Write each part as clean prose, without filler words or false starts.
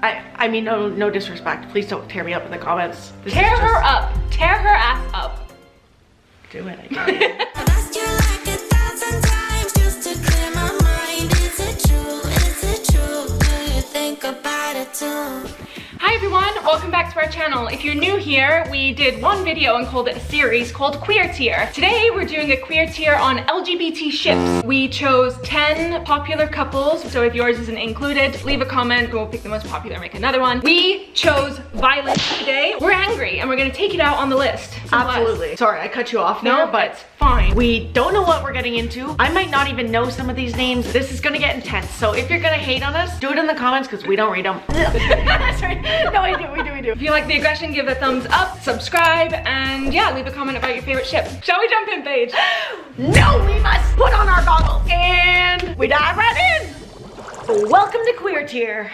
I mean, no disrespect. Please don't tear me up in the comments. Tear her up. Tear her ass up. Do it, I guess. I've asked you like 1,000 times just to clear my mind. Is it true? Is it true? Do you think about it too? Hi everyone, welcome back to our channel. If you're new here, we did one video and called it a series called Queer Tier. Today we're doing a queer tier on LGBT ships. We chose 10 popular couples, so if yours isn't included, leave a comment, we'll pick the most popular and make another one. We chose violence today. We're angry and we're gonna take it out on the list. Absolutely. Sorry, I cut you off there, No, but it's fine. we don't know what we're getting into. I might not even know some of these names. This is gonna get intense. So if you're gonna hate on us, do it in the comments because we don't read them. Sorry. No, we do. If you like the aggression, give a thumbs up, subscribe, and yeah, leave a comment about your favorite ship. Shall we jump in, Paige? No, we must put on our goggles and we dive right in. Welcome to Queer Tier.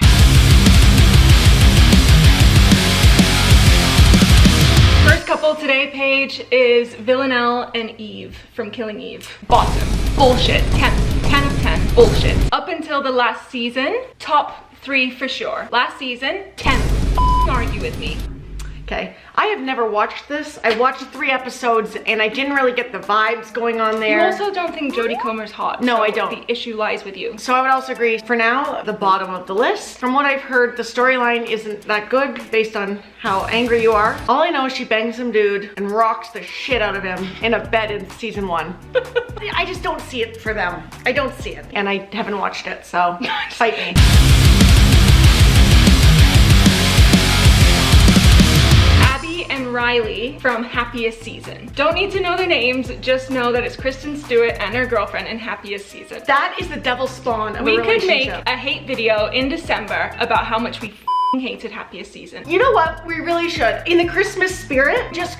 First couple today, Paige, is Villanelle and Eve from Killing Eve. Bottom. Bullshit. 10 of 10. Bullshit. Up until the last season, top 3 for sure. Last season, 10. Argue with me. Okay, I have never watched this. I watched 3 episodes and I didn't really get the vibes going on there. You also don't think Jodie Comer's hot. No, so I don't. The issue lies with you. So I would also agree, for now, the bottom of the list. From what I've heard, the storyline isn't that good based on how angry you are. All I know is she bangs some dude and rocks the shit out of him in a bed in season 1. I just don't see it for them. I don't see it. And I haven't watched it, so fight me. And Riley from Happiest Season. Don't need to know their names, just know that it's Kristen Stewart and her girlfriend in Happiest Season. That is the devil spawn of We a could relationship. make a hate video in December about how much we f***ing hated Happiest Season. You know what? We really should. In the Christmas spirit, just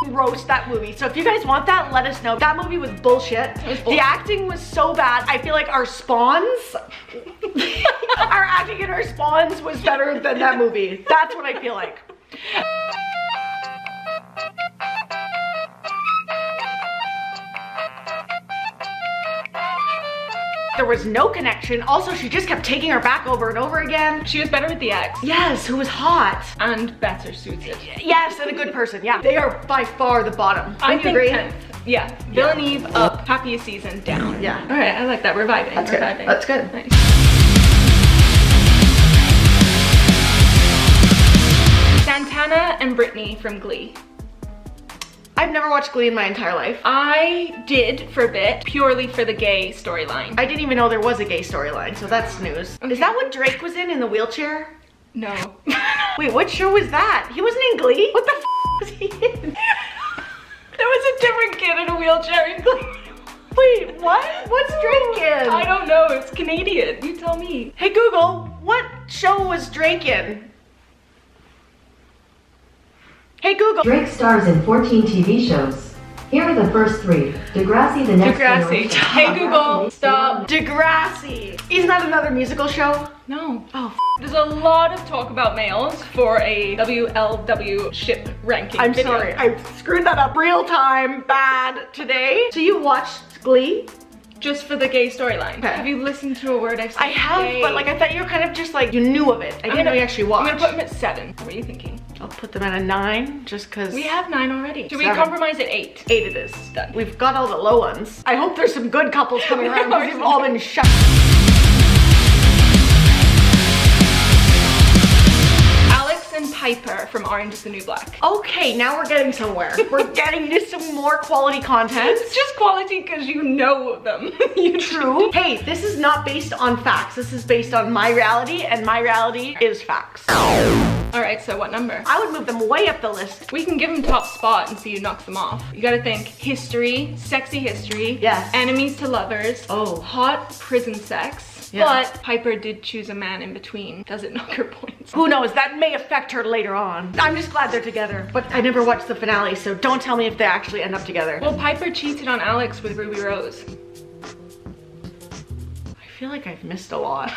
roast that movie. So if you guys want that, let us know. That movie was bullshit. The acting was so bad. I feel like our spawns, our acting in our spawns was better than that movie. That's what I feel like. There was no connection. Also, she just kept taking her back over and over again. She was better with the ex. Yes, who was hot. And better suited. Yes, and a good person, yeah. They are by far the bottom. I Wouldn't you think agree? 10th. Yeah. Villanelle up, Happiest Season down. Yeah. All right, I like that. We're vibing. That's We're good. vibing. That's good. Nice. Santana and Brittany from Glee. I've never watched Glee in my entire life. I did for a bit, purely for the gay storyline. I didn't even know there was a gay storyline, so that's news. Okay. Is that what Drake was in the wheelchair? No. Wait, what show was that? He wasn't in Glee? What the f was he in? There was a different kid in a wheelchair in Glee. Wait, what? What's Drake in? I don't know, it's Canadian. You tell me. Hey Google, what show was Drake in? Hey Google. Drake stars in 14 TV shows. Here are the first 3. Degrassi, The Next Degrassi. Generation. Hey Google, stop. Degrassi. Isn't that another musical show? No. Oh, There's a lot of talk about males for a WLW ship ranking I'm video. sorry. I screwed that up real time, bad today. So you watched Glee? Just for the gay storyline. Okay. Have you listened to a word I've said? I have, Gay. but like I thought you were kind of just like, you knew of it. I didn't know you actually watched. I'm gonna put them at 7. What are you thinking? I'll put them at a 9 just cause. We have 9 already. Should we 7. compromise at 8? 8 it is. Done. We've got all the low ones. I hope there's some good couples coming around because they've all been shut. Alex and Piper from Orange is the New Black. Okay, now we're getting somewhere. We're getting to some more quality content. It's just quality because you know them. True. Hey, this is not based on facts. This is based on my reality, and my reality is facts. Alright, so what number? I would move them way up the list. We can give them top spot and see who knocks them off. You gotta think history, sexy history, Yes. enemies to lovers, Oh. hot prison sex. Yeah. But Piper did choose a man in between. Does it knock her points? Who knows, that may affect her later on. I'm just glad they're together, but I never watched the finale, so don't tell me if they actually end up together. Well, Piper cheated on Alex with Ruby Rose. I feel like I've missed a lot.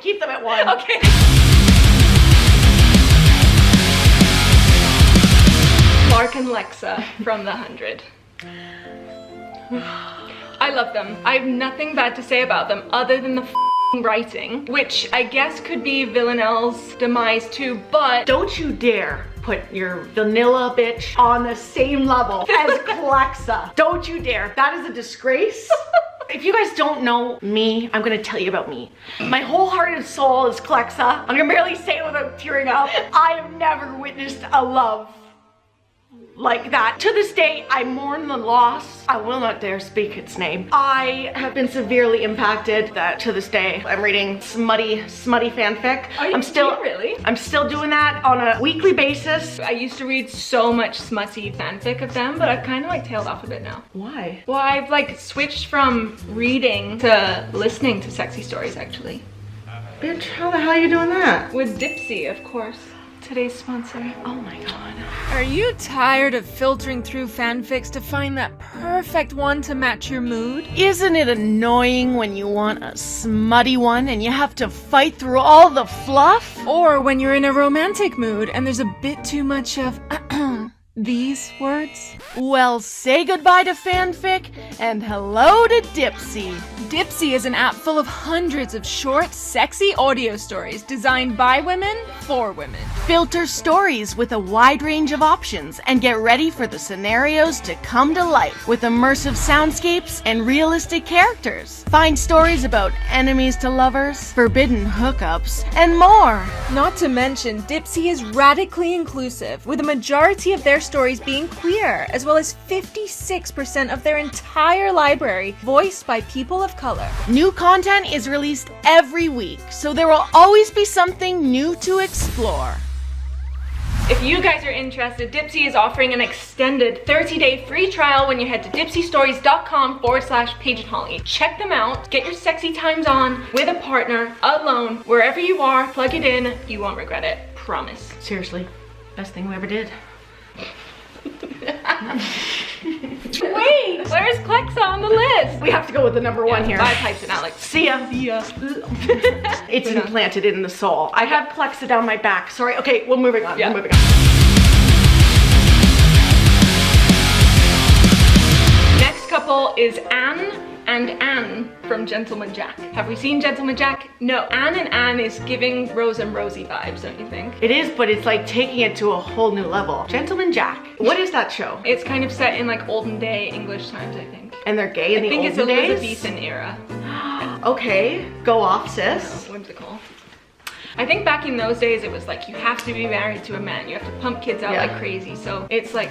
Keep them at 1. Okay. Clark and Lexa from The 100. I love them. I have nothing bad to say about them other than the writing, which I guess could be Villanelle's demise too, but Don't you dare put your vanilla bitch on the same level as Clexa. Don't you dare. That is a disgrace. If you guys don't know me, I'm gonna tell you about me. My whole heart and soul is Clexa. I can barely say it without tearing up. I have never witnessed a love like that. To this day, I mourn the loss. I will not dare speak its name. I have been severely impacted that to this day. I'm reading smutty fanfic. Are you really? I'm still doing that on a weekly basis. I used to read so much smutty fanfic of them, but I've kind of like tailed off a bit now. Why? Well, I've like switched from reading to listening to sexy stories actually. Bitch, how the hell are you doing that? With Dipsea, of course. Today's sponsor. Oh my god. Are you tired of filtering through fanfics to find that perfect one to match your mood? Isn't it annoying when you want a smutty one and you have to fight through all the fluff? Or when you're in a romantic mood and there's a bit too much of these words? Well, say goodbye to fanfic and hello to Dipsea. Dipsea is an app full of hundreds of short, sexy audio stories designed by women for women. Filter stories with a wide range of options and get ready for the scenarios to come to life with immersive soundscapes and realistic characters. Find stories about enemies to lovers, forbidden hookups, and more. Not to mention, Dipsea is radically inclusive, with a majority of their stories being queer, as well as 56% of their entire library voiced by people of color. New content is released every week, so there will always be something new to explore. If you guys are interested, Dipsea is offering an extended 30-day free trial when you head to dipseastories.com/pageandholly. Check them out, get your sexy times on, with a partner, alone, wherever you are, plug it in, you won't regret it, promise. Seriously, best thing we ever did. Wait, where's Clexa on the list? We have to go with the number one here. I typed it out like, See ya. It's implanted in the soul. I have Clexa down my back. Sorry. Okay, we're moving on. Yeah. We're moving on. next couple is Anne and Anne from Gentleman Jack. Have we seen Gentleman Jack? No. Anne and Anne is giving Rose and Rosie vibes, don't you think? It is, but it's like taking it to a whole new level. Gentleman Jack. What is that show? It's kind of set in like olden day English times, I think. And they're gay in the I think it's olden days? Elizabethan era. Okay, go off, sis. Whimsical. I think back in those days it was like you have to be married to a man. You have to pump kids out Yeah. like crazy. So it's like,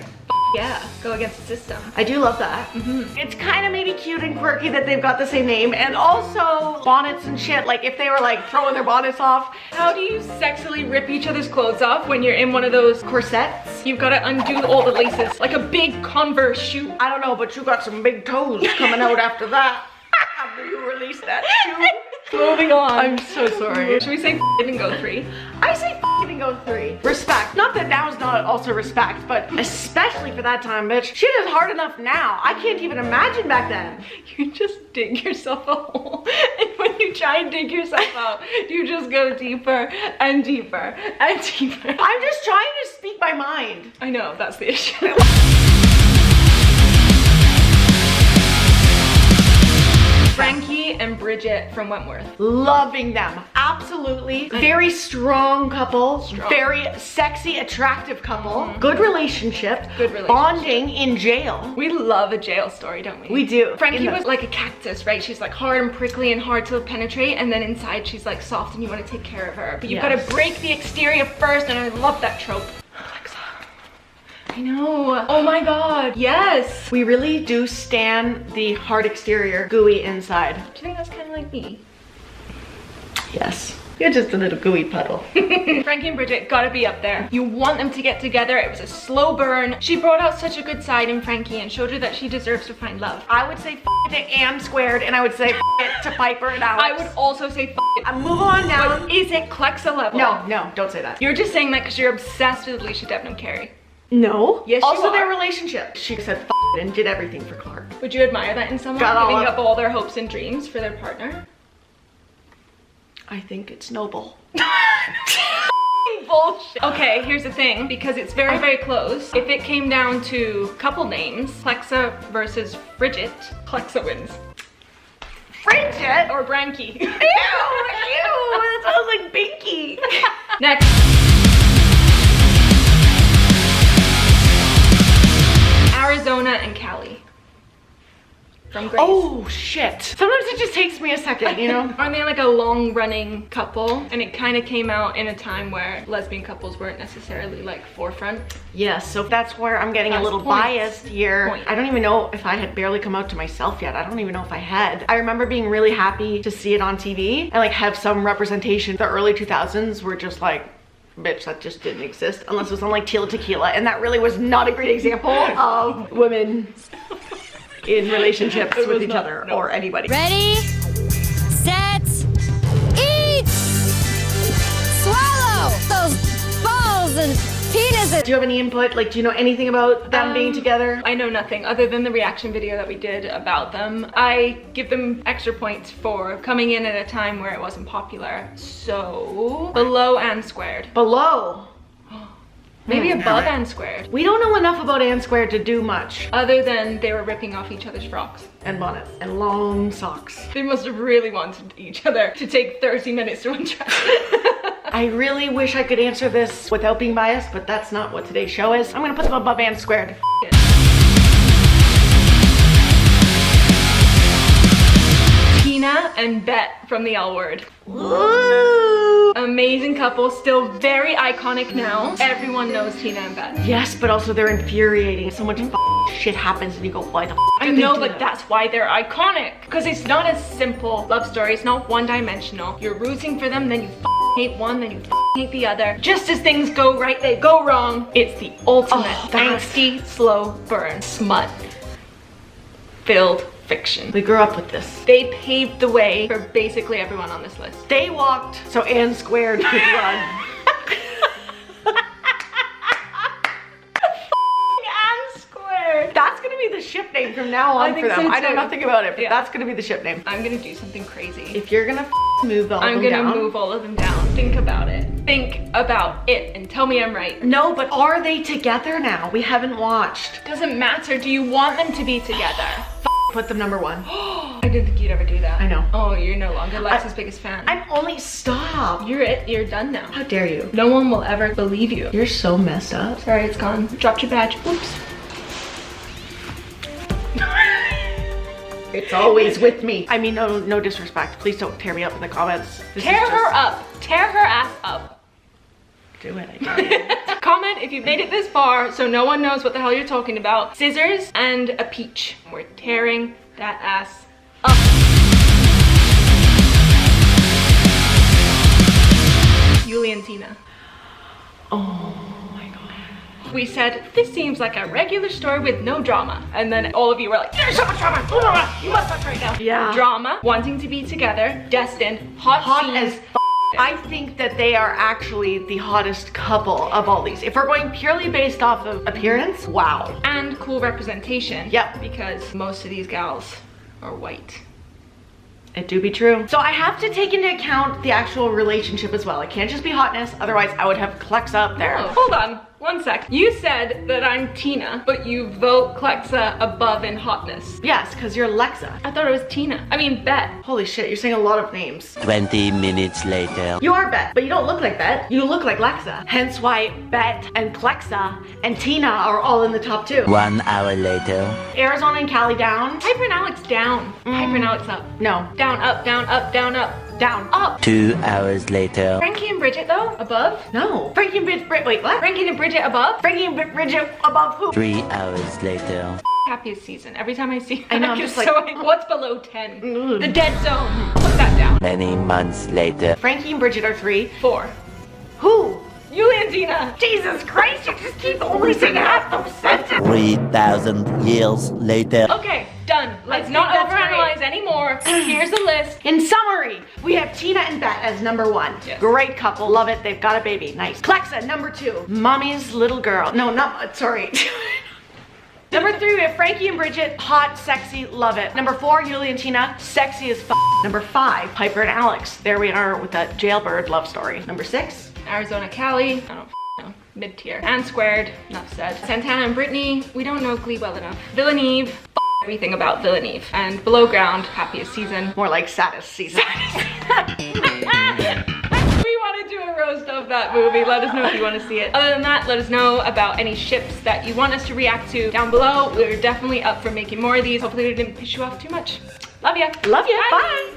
yeah, go against the system. I do love that. It's kind of maybe cute and quirky that they've got the same name, and also bonnets and shit. Like if they were like throwing their bonnets off. How do you sexily rip each other's clothes off when you're in one of those Corsets? You've got to undo all the laces like a big Converse shoe. I don't know, but you got some big toes coming out after that. After you release that shoe. Moving on. I'm so sorry. Should we say and go 3? I say and go 3. Respect. Not that now is not also respect, but especially for that time, bitch. Shit is hard enough now. I can't even imagine back then. You just dig yourself a hole, and when you try and dig yourself out, you just go deeper and deeper and deeper. I'm just trying to speak my mind. I know, that's the issue. Frankie and Bridget from Wentworth. Loving them. Absolutely. Very strong couple. Strong. Very sexy, attractive couple. Good relationship. Good relationship. Bonding in jail. We love a jail story, don't we? We do. Frankie was like a cactus, right? She's like hard and prickly and hard to penetrate, and then inside she's like soft and you want to take care of her. But you've got to break the exterior first, and I love that trope. I know. Oh my god. Yes. We really do stan the hard exterior, gooey inside. Do you think that's kind of like me? Yes. You're just a little gooey puddle. Frankie and Bridget gotta be up there. You want them to get together. It was a slow burn. She brought out such a good side in Frankie and showed her that she deserves to find love. I would say it to Anne squared, and I would say it to Piper and Alex. I would also say it. Move on down. But is it Clexa level? No, don't say that. You're just saying that because you're obsessed with Alicia Debnam-Carey. No. Yes, you also are. their relationship. She said it and did everything for Clark. Would you admire that in someone? Got all Giving up. up all their hopes and dreams for their partner? I think it's noble. Bullshit. Okay, here's the thing, because it's very, very close. If it came down to couple names, Clexa versus Bridget, Clexa wins. Bridget? Or Branky. Ew, that sounds like Binky. Next. Arizona and Cali. From Grace. Oh shit. Sometimes it just takes me a second, you know? Aren't they like a long-running couple? And it kind of came out in a time where lesbian couples weren't necessarily like forefront. Yes, so that's where I'm getting a That's little points. biased here. Point. I don't even know if I had barely come out to myself yet. I don't even know if I had. I remember being really happy to see it on TV and like have some representation. The early 2000s were just like, bitch, that just didn't exist unless it was on like Tila Tequila, and that really was not a great example of women in relationships with each other or anybody. Ready, set, eat! Swallow those balls and penises. Do you have any input? Like, do you know anything about them being together? I know nothing other than the reaction video that we did about them. I give them extra points for coming in at a time where it wasn't popular. So, below and squared. Below. Maybe above and squared. We don't know enough about Ann Squared to do much. Other than they were ripping off each other's frocks. And bonnets. And long socks. They must have really wanted each other to take 30 minutes to undress. I really wish I could answer this without being biased, but that's not what today's show is. I'm gonna put them above Ann Squared. Tina and Bet from the L Word. Ooh. Amazing couple, still very iconic now. Everyone knows Tina and Bet. Yes, but also they're infuriating. So much shit happens and you go, why the I know, but that's why they're iconic. Because it's not a simple love story. It's not one-dimensional. You're rooting for them, then you hate one, then you hate the other. Just as things go right, they go wrong. It's the ultimate angsty, slow burn, smut filled fiction. We grew up with this. They paved the way for basically everyone on this list. They walked so Ann Squared could run. That's gonna be the ship name from now on I for think them. so I know too. nothing about it, but Yeah. that's gonna be the ship name. I'm gonna do something crazy. If you're gonna move all of I'm them gonna down. move all of them down. Think about it. Think about it and tell me I'm right. No, but are they together now? We haven't watched. Doesn't matter. Do you want them to be together? Put them number one. I didn't think you'd ever do that. I know. Oh, you're no longer Lex's biggest fan. I'm only stop. You're it. You're done now. How dare you? No one will ever believe you. You're so messed up. Sorry, it's gone. Dropped your badge. Oops. It's always with me. I mean, no disrespect. Please don't tear me up in the comments. This is Tear her just- up. Tear her ass up. Do it, I dare you. Comment if you've made it this far so no one knows what the hell you're talking about. Scissors and a peach. We're tearing that ass up. Julie and Tina. Oh my god. We said, this seems like a regular story with no drama. And then all of you were like, there's so much drama. You must watch right now. Yeah. Drama, wanting to be together, destined, hot As scenes. I think that they are actually the hottest couple of all these. If we're going purely based off of appearance, wow. And cool representation. Yep. Because most of these gals are white. It do be true. So I have to take into account the actual relationship as well. It can't just be hotness, otherwise I would have Klexa up there. Oh, hold on, 1 sec. You said that I'm Tina, but you vote Klexa above in hotness. Yes, because you're Lexa. I thought it was Tina. I mean, Bet. Holy shit, you're saying a lot of names. 20 minutes later. You are Bet, but you don't look like Bet. You look like Lexa. Hence why Bet and Klexa and Tina are all in the top 2. 1 hour later. Arizona and Cali down. Piper and Alex down. Piper and Alex up. No. Down, up, down, up, down, up. Down. Up. 2 hours later. Frankie and Bridget though, above. No. Frankie and Bridget, wait, what? Frankie and Bridget above. Frankie and Bridget above who? 3 hours later. Happiest season. Every time I see I know, I'm get just like- so what's below 10? Ugh. The dead zone. Put that down. Many months later. Frankie and Bridget are 3. 4. Who? Julie and Tina. Jesus Christ, you just keep only saying half those sentences. 3,000 years later. Okay, done. Let's think not that's overanalyze anymore. Here's the list. In summary, we have Tina and Bet as number 1. Yes. Great couple, love it. They've got a baby, nice. Klexa, number 2. Mommy's little girl. No, not, sorry. Number 3, we have Frankie and Bridget, hot, sexy, love it. Number 4, Julie and Tina, sexy as f. Number 5, Piper and Alex. There we are with that jailbird love story. Number 6, Arizona Cali. I don't know. Mid-tier. And squared. Enough said. Santana and Brittany. We don't know Glee well enough. Villeneuve. everything about Villeneuve. And Below Ground, happiest season. More like saddest season. We want to do a roast of that movie. Let us know if you want to see it. Other than that, let us know about any ships that you want us to react to down below. We're definitely up for making more of these. Hopefully we didn't piss you off too much. Love ya. Love you. Bye.